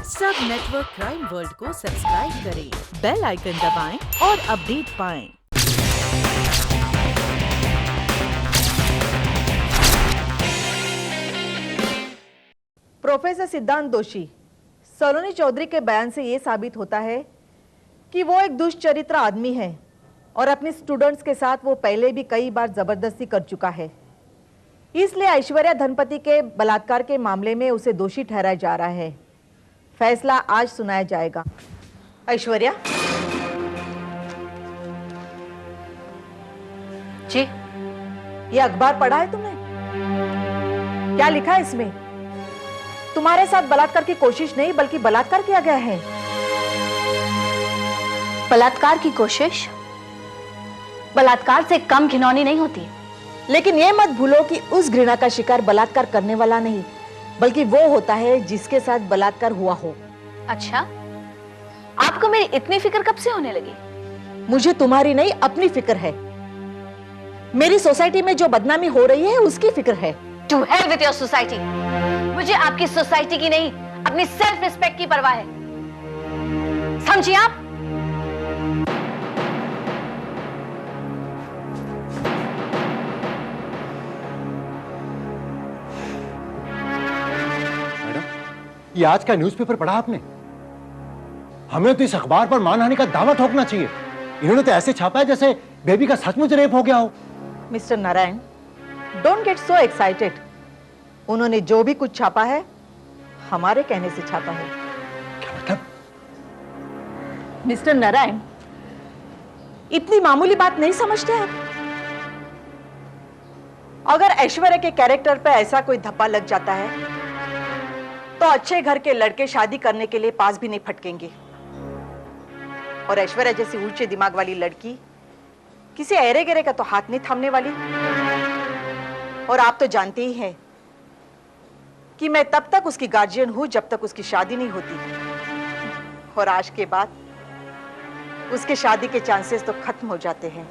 सब network crime world को subscribe करें, बेल आइकन दबाएं और अपडेट पाएं। प्रोफेसर सिद्धांत दोषी, सलोनी चौधरी के बयान से यह साबित होता है कि वो एक दुष्चरित्र आदमी है और अपने स्टूडेंट्स के साथ वो पहले भी कई बार जबरदस्ती कर चुका है। इसलिए ऐश्वर्या धनपति के बलात्कार के मामले में उसे दोषी ठहराया जा रहा है। फैसला आज सुनाया जाएगा। ऐश्वर्या जी, ये अखबार पढ़ा है तुमने? क्या लिखा है इसमें? तुम्हारे साथ बलात्कार की कोशिश नहीं बल्कि बलात्कार किया गया है। बलात्कार की कोशिश बलात्कार से कम घिनौनी नहीं होती। लेकिन ये मत भूलो कि उस घृणा का शिकार बलात्कार करने वाला नहीं बल्कि वो होता है जिसके साथ बलात्कार हुआ हो। अच्छा, आपको मेरी इतनी फिक्र कब से होने लगी? मुझे तुम्हारी नहीं, अपनी फिक्र है। मेरी सोसाइटी में जो बदनामी हो रही है उसकी फिक्र है। To hell with your society. मुझे आपकी सोसाइटी की नहीं, अपनी सेल्फ रिस्पेक्ट की परवाह है। समझिए आप? ये आज का न्यूज़पेपर पढ़ा आपने? हमें तो इस अखबार पर मानहानि का दावा ठोकना चाहिए। इन्होंने तो ऐसे छापा है जैसे बेबी का सचमुच रेप हो गया हो। Mister Narayan, don't get so excited. उन्होंने जो भी कुछ छापा है हमारे कहने से छापा है। क्या मतलब? मिस्टर नारायण, इतनी मामूली बात नहीं समझते आप? अगर ऐश्वर्या के कैरेक्टर पर ऐसा कोई धब्बा लग जाता है तो अच्छे घर के लड़के शादी करने के लिए पास भी नहीं फटकेंगे। और ऐश्वर्या जैसी ऊंचे दिमाग वाली लड़की किसी ऐरे गेरे का तो हाथ नहीं थामने वाली। और आप तो जानते ही हैं कि मैं तब तक उसकी गार्जियन हूं जब तक उसकी शादी नहीं होती। और आज के बाद उसके शादी के चांसेस तो खत्म हो जाते हैं।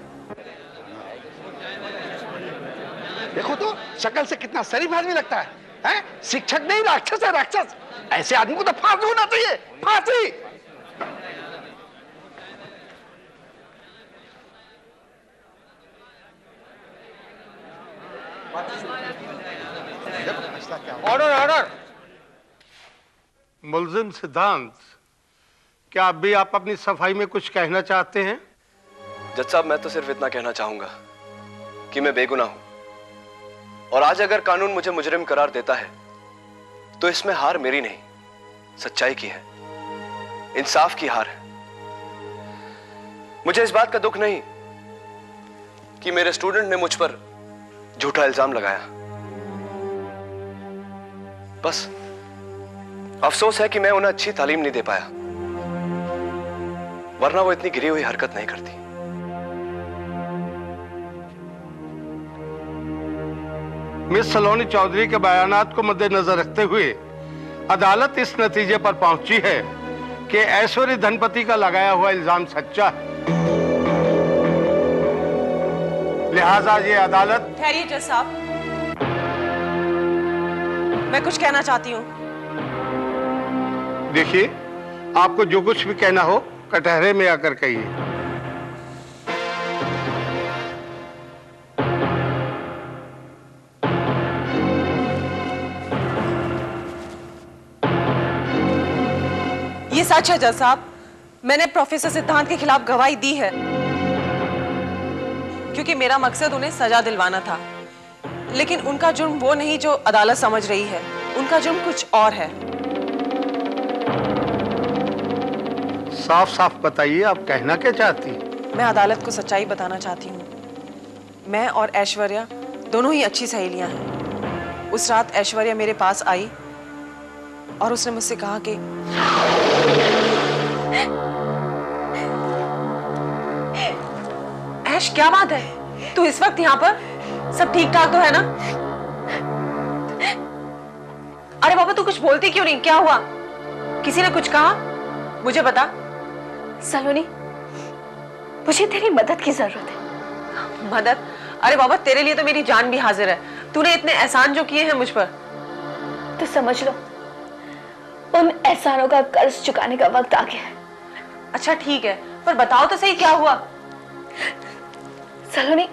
देखो तो शक्ल से कितना शरीफ आदमी लगता है, हैं? शिक्षक नहीं, राक्षस है, राक्षस। ऐसे आदमी को तो फांसी होना चाहिए, फांसी। Order order. मुल्जिम सिद्धांत, क्या अब भी आप अपनी सफाई में कुछ कहना चाहते हैं? जज साहब, मैं तो सिर्फ इतना कहना चाहूंगा कि मैं बेगुनाह हूं और आज अगर कानून मुझे मुजरिम करार देता है तो इसमें हार मेरी नहीं, सच्चाई की है, इंसाफ की हार है। मुझे इस बात का दुख नहीं कि मेरे स्टूडेंट ने मुझ पर झूठा इल्जाम लगाया। बस अफसोस है कि मैं उन्हें अच्छी तालीम नहीं दे पाया, वरना वो इतनी गिरी हुई हरकत नहीं करती। मिस सलोनी चौधरी के बयानात को मद्देनजर रखते हुए अदालत इस नतीजे पर पहुंची है कि ऐश्वर्या धनपति का लगाया हुआ इल्जाम सच्चा है। लिहाजा ये अदालत। ठहरिए जज साहब, मैं कुछ कहना चाहती हूँ। देखिए, आपको जो कुछ भी कहना हो कटहरे में आकर कहिए। ये सच है जज साहब, मैंने प्रोफेसर सिद्धांत के खिलाफ गवाही दी है क्योंकि मेरा मकसद उन्हें सजा दिलवाना था। लेकिन उनका जुर्म वो नहीं जो अदालत समझ रही है, उनका जुर्म कुछ और है। साफ साफ बताइए, आप कहना क्या चाहती हैं? मैं अदालत को सच्चाई बताना चाहती हूँ। मैं और ऐश्वर्या दोनों ही अच्छी सहेलियां हैं। उस रात ऐश्वर्या मेरे पास आई और उसने मुझसे कहा कि ऐश, क्या बात है? तू इस वक्त यहाँ पर? सब ठीक ठाक तो है ना? अरे बाबा, तू कुछ बोलती क्यों नहीं? क्या हुआ? किसी ने कुछ कहा? मुझे बता। सलोनी, मुझे तेरी मदद की जरूरत है। मदद? अरे बाबा, तेरे लिए तो मेरी जान भी हाजिर है। तूने इतने एहसान जो किए हैं मुझ पर, तो समझ लो उन एहसानों का कर्ज चुकाने का वक्त आ गया है। अच्छा ठीक है, पर बताओ तो सही क्या हुआ। सलोनी,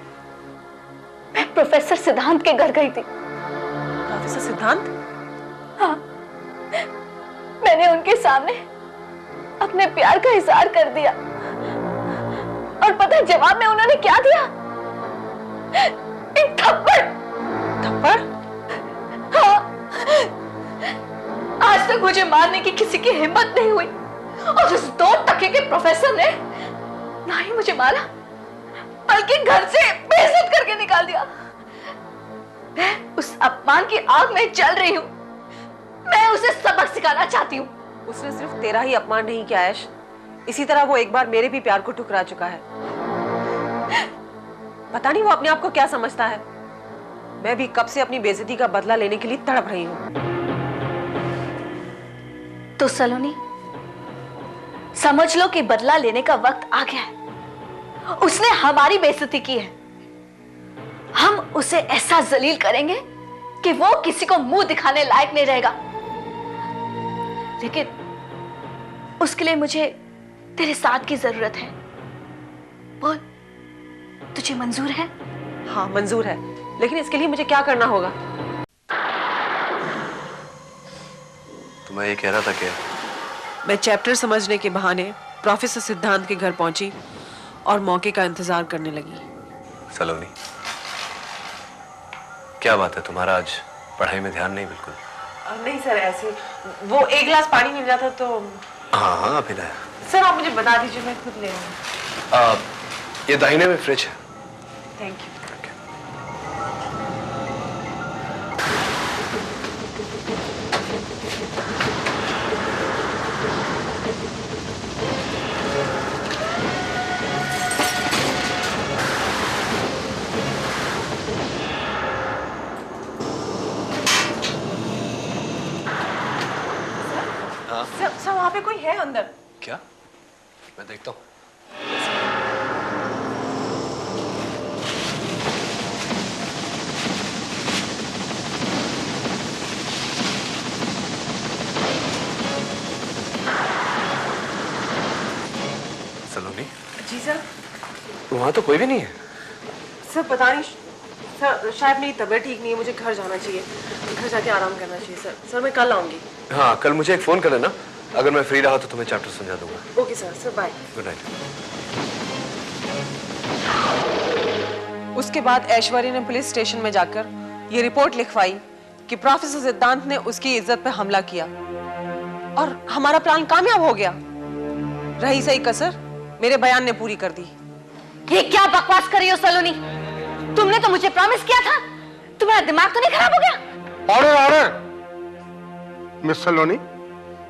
मैं प्रोफेसर सिद्धांत के घर गई थी। प्रोफेसर सिद्धांत? हाँ, मैंने उनके सामने अपने प्यार का इजहार कर दिया और पता है जवाब में उन्होंने क्या दिया? एक थप्पड़। थप्पड़? हाँ, आज तक मुझे मारने की किसी की हिम्मत नहीं हुई और उस 2 टके के प्रोफेसर ने ना ही मुझे मारा बल्कि घर से बेइज्जत करके निकाल दिया। मैं उस अपमान की आग में जल रही हूँ। मैं उसे सबक सिखाना चाहती हूँ। उसने सिर्फ तेरा ही अपमान नहीं किया ऐश, इसी तरह वो एक बार मेरे भी प्यार को ठुकरा चुका है। पता नहीं वो अपने आप को क्या समझता है। मैं भी कब से अपनी बेइज्जती का बदला लेने के लिए तड़प रही हूँ। तो सलोनी, समझ लो कि बदला लेने का वक्त आ गया है। उसने हमारी बेइज्जती की है। हम उसे ऐसा जलील करेंगे कि वो किसी को मुंह दिखाने लायक नहीं रहेगा। लेकिन उसके लिए मुझे तेरे साथ की जरूरत है। बोल, तुझे मंजूर है? हाँ मंजूर है, लेकिन इसके लिए मुझे क्या करना होगा? तो मैं ये कह रहा था कि मैं चैप्टर समझने के बहाने प्रोफेसर सिद्धांत के घर पहुंची और मौके का इंतजार करने लगी। सलोनी, क्या बात है, तुम्हारा आज पढ़ाई में ध्यान नहीं? बिल्कुल नहीं सर, ऐसे वो एक गिलास पानी मिल जाता तो। हाँ हाँ, अभी लाया। सर आप मुझे बता दीजिए, मैं खुद ले आऊंगी। ये दाहिने में फ्रिज है। Thank you. सर वहाँ पे कोई है अंदर? क्या? मैं देखता हूँ। सलोनी? जी सर। वहाँ तो कोई भी नहीं है। सर पता नहीं, सर शायद मेरी तबीयत ठीक नहीं है, मुझे घर जाना चाहिए, घर जाके आराम करना चाहिए। सर मैं कल आऊंगी। हाँ, कल मुझे एक फोन कर लेना, अगर मैं फ्री रहा तो तुम्हें चैप्टर समझा दूंगा। Okay sir bye. Good night. उसके बाद ऐश्वर्या ने पुलिस स्टेशन में जाकर ये रिपोर्ट लिखवाई कि प्रोफेसर सिद्धांत ने उसकी इज्जत पे हमला किया और हमारा प्लान कामयाब हो गया। रही सही कसर मेरे बयान ने पूरी कर दी। ये क्या बकवास कर रही हो सलोनी? तुमने तो मुझे प्रॉमिस किया था। तुम्हारा दिमाग तो नहीं खराब हो गया? Order order. मिस सलोनी,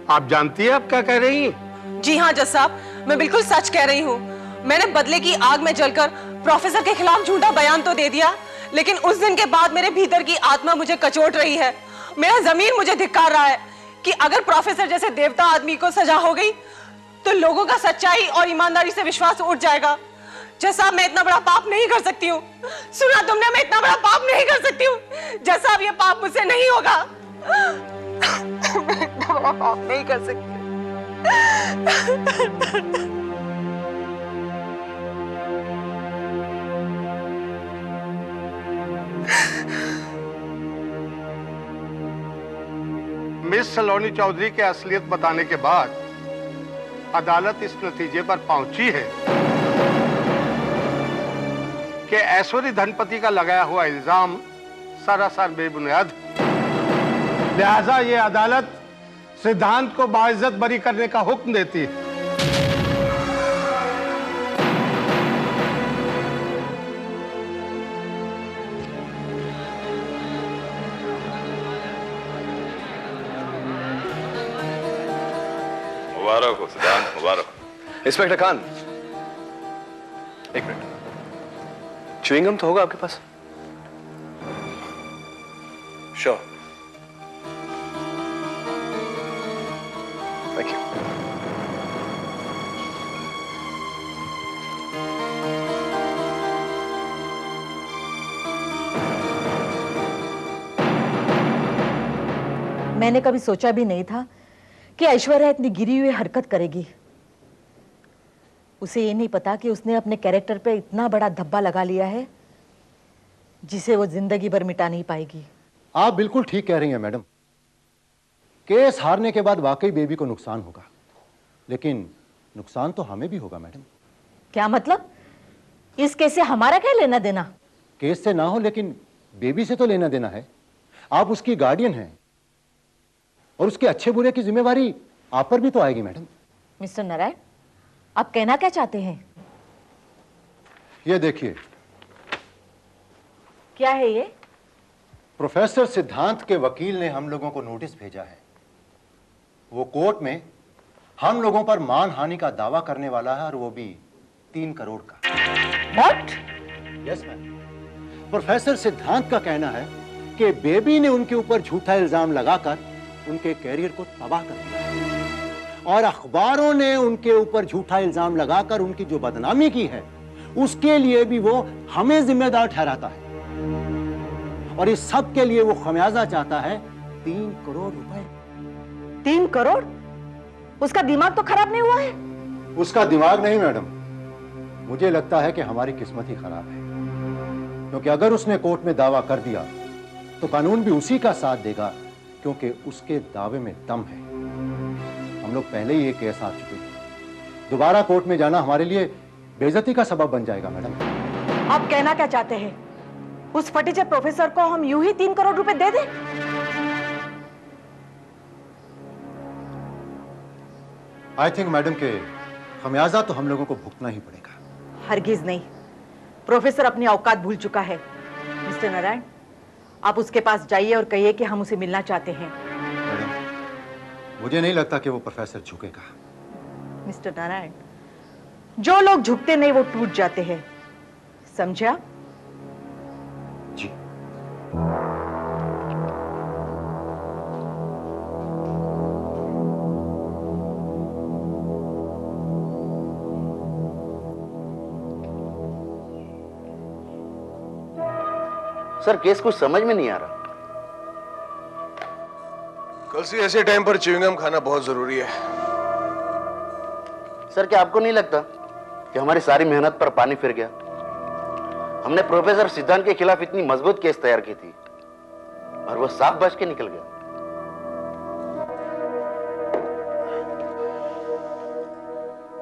आप जानती हैं आप क्या कह रही हैं? जी हाँ जज साहब, मैं बिल्कुल सच कह रही हूँ। मैंने बदले की आग में जलकर प्रोफेसर के खिलाफ झूठा बयान तो दे दिया, लेकिन उस दिन के बाद मेरे भीतर की आत्मा मुझे कचोट रही है। मेरा जमीर मुझे धिक्कार रहा है कि अगर प्रोफेसर जैसे देवता आदमी को सजा हो गई तो लोगों का सच्चाई और ईमानदारी से विश्वास उठ जाएगा। जज साहब, मैं इतना बड़ा पाप नहीं कर सकती हूँ। सुना तुमने, मैं इतना बड़ा पाप नहीं कर सकती हूँ। जज साहब, ये पाप मुझसे नहीं होगा। मैं इतना बड़ा पाप नहीं कर सकती। मिस सलोनी चौधरी के असलियत बताने के बाद अदालत इस नतीजे पर पहुंची है कि ऐश्वर्य धनपति का लगाया हुआ इल्जाम सरासर बेबुनियाद है। लिहाजा ये अदालत सिद्धांत को बाइज्जत बरी करने का हुक्म देती है। मुबारक हो सिद्धांत, मुबारक हो। इंस्पेक्टर खान, एक मिनट, च्युइंगम तो होगा आपके पास? Sure, thank you. मैंने कभी सोचा भी नहीं था कि ऐश्वर्या इतनी गिरी हुई हरकत करेगी। उसे ये नहीं पता कि उसने अपने कैरेक्टर पे इतना बड़ा धब्बा लगा लिया है जिसे वो जिंदगी भर मिटा नहीं पाएगी। आप बिल्कुल ठीक कह रही हैं मैडम। केस हारने के बाद वाकई बेबी को नुकसान होगा, लेकिन नुकसान तो हमें भी होगा मैडम। क्या मतलब? इस केस से हमारा क्या लेना देना? केस से ना हो, लेकिन बेबी से तो लेना देना है। आप उसकी गार्डियन हैं और उसके अच्छे बुरे की जिम्मेवारी आप पर भी तो आएगी मैडम। मिस्टर नारायण, आप कहना क्या चाहते हैं? ये देखिए। क्या है ये? प्रोफेसर सिद्धांत के वकील ने हम लोगों को नोटिस भेजा है। वो कोर्ट में हम लोगों पर मानहानि का दावा करने वाला है, और वो भी 3 करोड़ का। What? Yes ma'am. प्रोफेसर सिद्धांत का कहना है कि बेबी ने उनके ऊपर झूठा इल्जाम लगाकर उनके कैरियर को तबाह कर दिया है, और अखबारों ने उनके ऊपर झूठा इल्जाम लगाकर उनकी जो बदनामी की है उसके लिए भी वो हमें जिम्मेदार ठहराता है, और इस सब के लिए वो खमियाजा चाहता है 3 करोड़ रुपए। 3 करोड़? उसका दिमाग तो खराब नहीं हुआ है? उसका दिमाग नहीं मैडम, मुझे लगता है कि हमारी किस्मत ही खराब है, क्योंकि अगर उसने कोर्ट में दावा कर दिया तो कानून भी उसी का साथ देगा, क्योंकि उसके दावे में दम है। हम लोग पहले ही एक केस हार चुके हैं। दोबारा कोर्ट में जाना हमारे लिए बेइज्जती का सबब बन जाएगा मैडम। आप कहना क्या चाहते हैं? उस फटीचे प्रोफेसर को हम यूं ही 3 करोड़ रुपए दे दें? आई थिंक मैडम के खमियाजा तो हम लोगों को भुगतना ही पड़ेगा। हरगिज नहीं, प्रोफेसर अपनी औकात भूल चुका है। मिस्टर नारायण, आप उसके पास जाइए और कहिए कि हम उसे मिलना चाहते हैं। मैडम, मुझे नहीं लगता कि वो प्रोफेसर झुकेगा। मिस्टर नारायण, जो लोग झुकते नहीं वो टूट जाते हैं, समझा? जी। सर, केस कुछ समझ में नहीं आ रहा। कल से ऐसे टाइम पर च्युइंगम खाना बहुत जरूरी है। सर, क्या आपको नहीं लगता कि हमारी सारी मेहनत पर पानी फिर गया? हमने प्रोफेसर सिद्धांत के खिलाफ इतनी मजबूत केस तैयार की थी और वो साफ बच के निकल गया।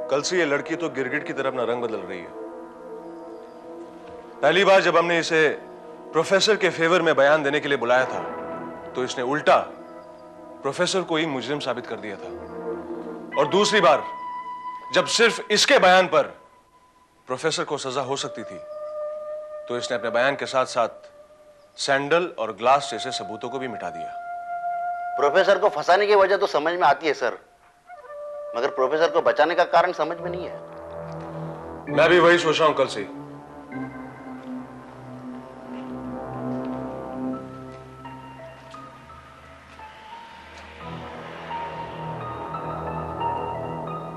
कल से ये लड़की तो गिरगिट की तरह अपना रंग बदल रही है। पहली बार जब हमने इसे प्रोफेसर के फेवर में बयान देने के लिए बुलाया था तो इसने उल्टा प्रोफेसर को ही मुजरिम साबित कर दिया था, और दूसरी बार जब सिर्फ इसके बयान पर प्रोफेसर को सजा हो सकती थी तो इसने अपने बयान के साथ साथ सैंडल और ग्लास जैसे सबूतों को भी मिटा दिया। प्रोफेसर को फंसाने की वजह तो समझ में आती है सर, मगर प्रोफेसर को बचाने का कारण समझ में नहीं है। मैं भी वही सोच रहा हूं कल से।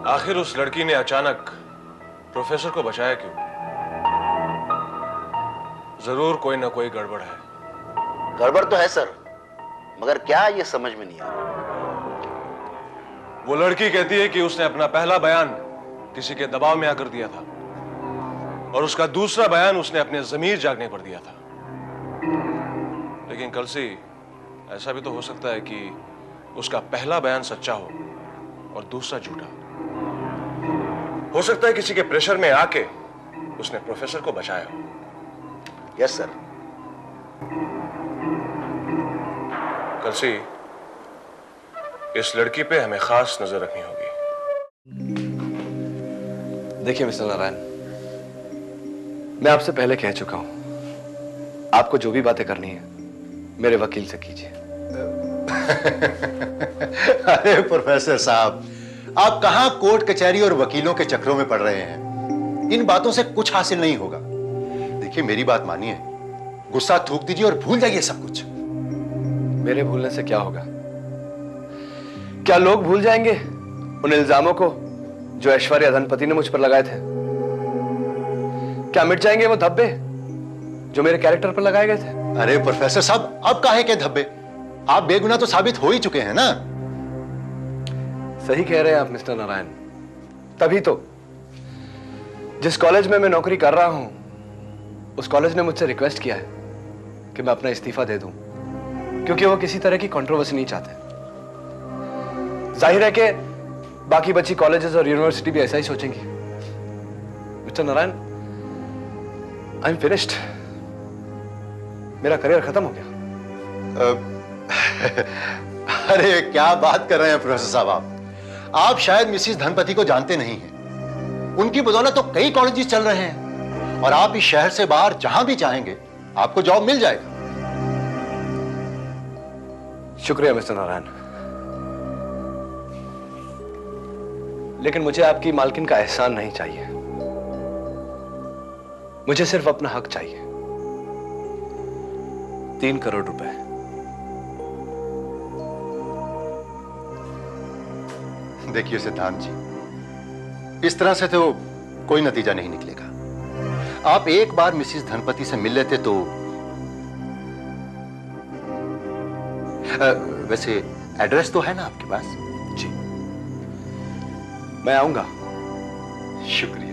आखिर उस लड़की ने अचानक प्रोफेसर को बचाया क्यों? जरूर कोई ना कोई गड़बड़ है। गड़बड़ तो है सर, मगर क्या ये समझ में नहीं आ रहा। वो लड़की कहती है कि उसने अपना पहला बयान किसी के दबाव में आकर दिया था, और उसका दूसरा बयान उसने अपने ज़मीर जागने पर दिया था। लेकिन कल से ऐसा भी तो हो सकता है कि उसका पहला बयान सच्चा हो और दूसरा झूठा। हो सकता है किसी के प्रेशर में आके उसने प्रोफेसर को बचाया हो। Yes sir. कल से इस लड़की पे हमें खास नजर रखनी होगी। देखिए मिस्टर नारायण, मैं आपसे पहले कह चुका हूं, आपको जो भी बातें करनी है मेरे वकील से कीजिए। अरे प्रोफेसर साहब, आप कहां कोर्ट कचहरी और वकीलों के चक्रों में पड़ रहे हैं? इन बातों से कुछ हासिल नहीं होगा। देखिए मेरी बात मानिए, गुस्सा थूक दीजिए और भूल जाइए सब कुछ। मेरे भूलने से क्या होगा? क्या लोग भूल जाएंगे उन इल्जामों को जो ऐश्वर्या धनपति ने मुझ पर लगाए थे? क्या मिट जाएंगे वो धब्बे जो मेरे कैरेक्टर पर लगाए गए थे? अरे प्रोफेसर साहब, अब काहे के धब्बे? आप बेगुनाह तो साबित हो ही चुके हैं ना। सही कह रहे हैं आप मिस्टर नारायण। तभी तो जिस कॉलेज में मैं नौकरी कर रहा हूं, उस कॉलेज ने मुझसे रिक्वेस्ट किया है कि मैं अपना इस्तीफा दे दूं, क्योंकि वो किसी तरह की कंट्रोवर्सी नहीं चाहते। जाहिर है कि बाकी बची कॉलेजेस और यूनिवर्सिटी भी ऐसा ही सोचेंगी। Mister Narayan, I am finished. मेरा करियर खत्म हो गया। अरे क्या बात कर रहे हैं प्रोफेसर साहब आप शायद मिसिस धनपति को जानते नहीं हैं। उनकी बदौलत तो कई कॉलेजेस चल रहे हैं और आप इस शहर से बाहर जहां भी चाहेंगे आपको जॉब मिल जाएगा। शुक्रिया मिस्टर नारायण, लेकिन मुझे आपकी मालकिन का एहसान नहीं चाहिए। मुझे सिर्फ अपना हक चाहिए। 3 करोड़ रुपए। देखिए सिद्धांत जी, इस तरह से तो कोई नतीजा नहीं निकलेगा। आप एक बार मिसिस धनपति से मिल लेते तो वैसे एड्रेस तो है ना आपके पास? जी, मैं आऊंगा। शुक्रिया।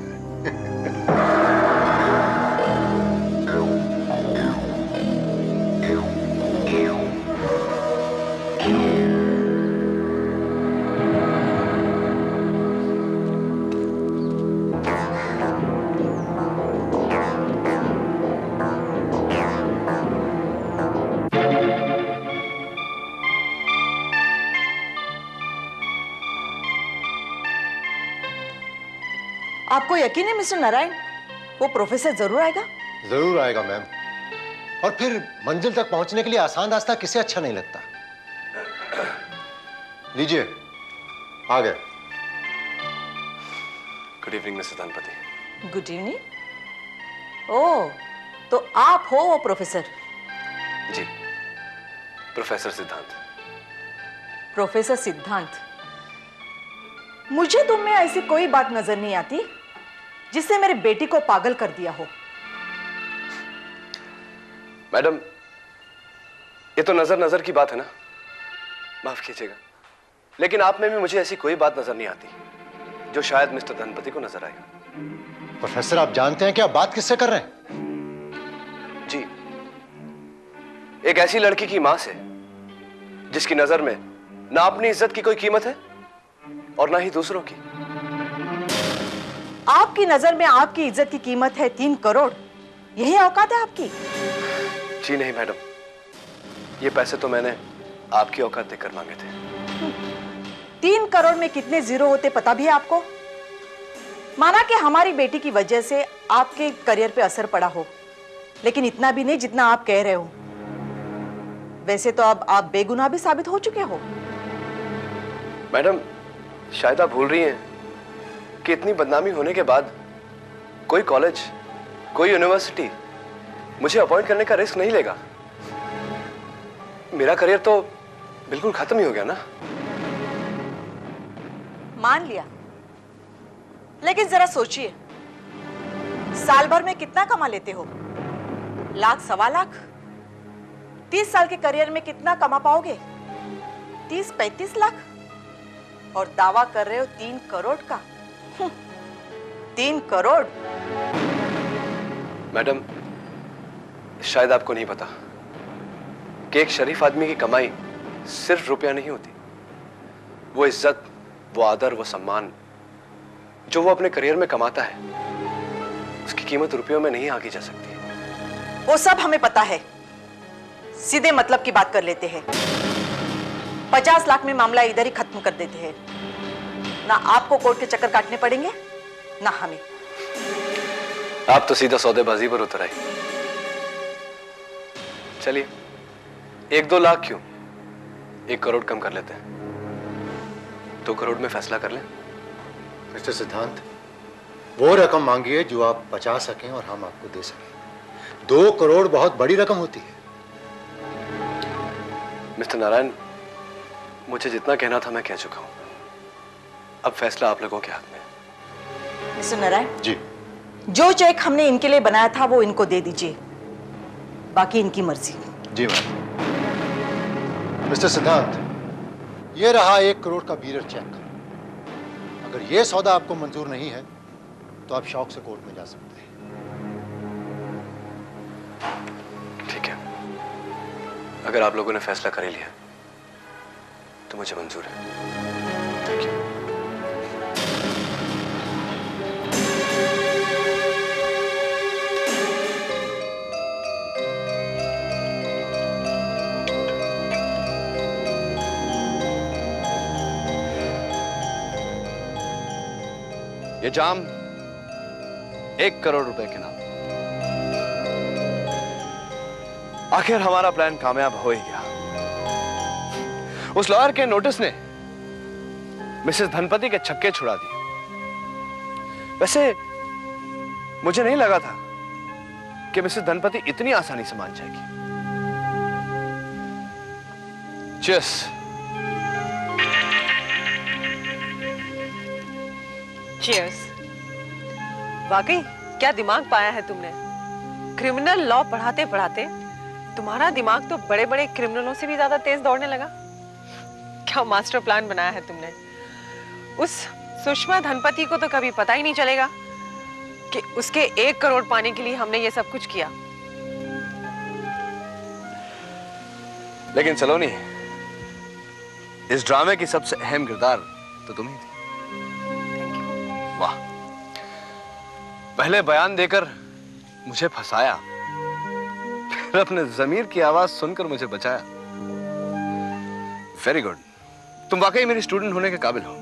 आपको यकीन है मिस्टर नारायण, वो प्रोफेसर जरूर आएगा? जरूर आएगा मैम, और फिर मंजिल तक पहुंचने के लिए आसान रास्ता किसे अच्छा नहीं लगता। लीजिए, आ गए। Good evening Mister Dhanpati. Good evening. Oh, तो आप हो वो प्रोफेसर? जी, प्रोफेसर सिद्धांत। प्रोफेसर सिद्धांत, मुझे तुम में ऐसी कोई बात नजर नहीं आती जिससे मेरे बेटी को पागल कर दिया हो। मैडम, ये तो नजर नजर की बात है ना, माफ कीजिएगा, लेकिन आप में भी मुझे ऐसी कोई बात नजर नहीं आती जो शायद मिस्टर धनपति को नजर आएगा। प्रोफेसर, आप जानते हैं कि आप बात किससे कर रहे हैं? जी, एक ऐसी लड़की की मां से जिसकी नजर में ना अपनी इज्जत की कोई कीमत है और ना ही दूसरों की। आपकी नजर में आपकी इज्जत की कीमत है 3 करोड़, यही औकात है आपकी? जी नहीं मैडम, ये पैसे तो मैंने आपकी औकात देकर मांगे थे। 3 करोड़ में कितने जीरो होते पता भी है आपको? माना कि हमारी बेटी की वजह से आपके करियर पे असर पड़ा हो, लेकिन इतना भी नहीं जितना आप कह रहे हो। वैसे तो अब आप बेगुनाह भी साबित हो चुके हो। मैडम, शायद आप भूल रही हैं कि इतनी बदनामी होने के बाद कोई कॉलेज, कोई यूनिवर्सिटी मुझे अपॉइंट करने का रिस्क नहीं लेगा। मेरा करियर तो बिल्कुल खत्म ही हो गया ना। मान लिया, लेकिन जरा सोचिए, साल भर में कितना कमा लेते हो? लाख, सवा लाख? 30 साल के करियर में कितना कमा पाओगे? 30-35 लाख? और दावा कर रहे हो 3 करोड़ का? 3 करोड़? मैडम, शायद आपको नहीं पता कि एक शरीफ आदमी की कमाई सिर्फ रुपया नहीं होती। वो इज्जत, वो आदर, वो सम्मान जो वो अपने करियर में कमाता है, उसकी कीमत रुपयों में नहीं आकी जा सकती। वो सब हमें पता है। सीधे मतलब की बात कर लेते हैं। 50 लाख में मामला इधर ही खत्म कर देते हैं। ना आपको कोर्ट के चक्कर काटने पड़ेंगे, ना हमें। आप तो सीधा सौदेबाजी पर उतर आए। चलिए, 1-2 लाख क्यों, 1 करोड़ कम कर लेते हैं। 2 करोड़ में फैसला कर लें। मिस्टर सिद्धांत, वो रकम मांगिए जो आप बचा सकें और हम आपको दे सकें। 2 करोड़ बहुत बड़ी रकम होती है। मिस्टर नारायण, मुझे जितना कहना था मैं कह चुका हूं। अब फैसला आप लोगों के हाथ में है। मिस्टर नारायण जी, जो चेक हमने इनके लिए बनाया था वो इनको दे दीजिए, बाकी इनकी मर्जी। जी मैम। मिस्टर सिद्धांत, ये रहा 1 करोड़ का बीरर चेक। अगर ये सौदा आपको मंजूर नहीं है तो आप शौक से कोर्ट में जा सकते हैं। ठीक है, अगर आप लोगों ने फैसला कर ही लिया तो मुझे मंजूर है। Thank you. ये जाम 1 करोड़ रुपए के नाम। आखिर हमारा प्लान कामयाब हो ही गया। उस लॉयर के नोटिस ने मिसेस धनपति के छक्के छुड़ा दिए। वैसे मुझे नहीं लगा था कि मिसेस धनपति इतनी आसानी से मान जाएगी। चीयर्स। चीयर्स। वाकई क्या दिमाग पाया है तुमने। क्रिमिनल लॉ पढ़ाते पढ़ाते तुम्हारा दिमाग तो बड़े बड़े क्रिमिनलों से भी ज्यादा तेज दौड़ने लगा। क्या मास्टर प्लान बनाया है तुमने। उस सुषमा धनपति को तो कभी पता ही नहीं चलेगा कि उसके 1 करोड़ पाने के लिए हमने ये सब कुछ किया। लेकिन सलोनी, इस ड्रामे की सबसे अहम किरदार तो तुम ही थी। वाह, पहले बयान देकर मुझे फंसाया, फिर अपने ज़मीर की आवाज सुनकर मुझे बचाया। वेरी गुड, तुम वाकई मेरी स्टूडेंट होने के काबिल हो।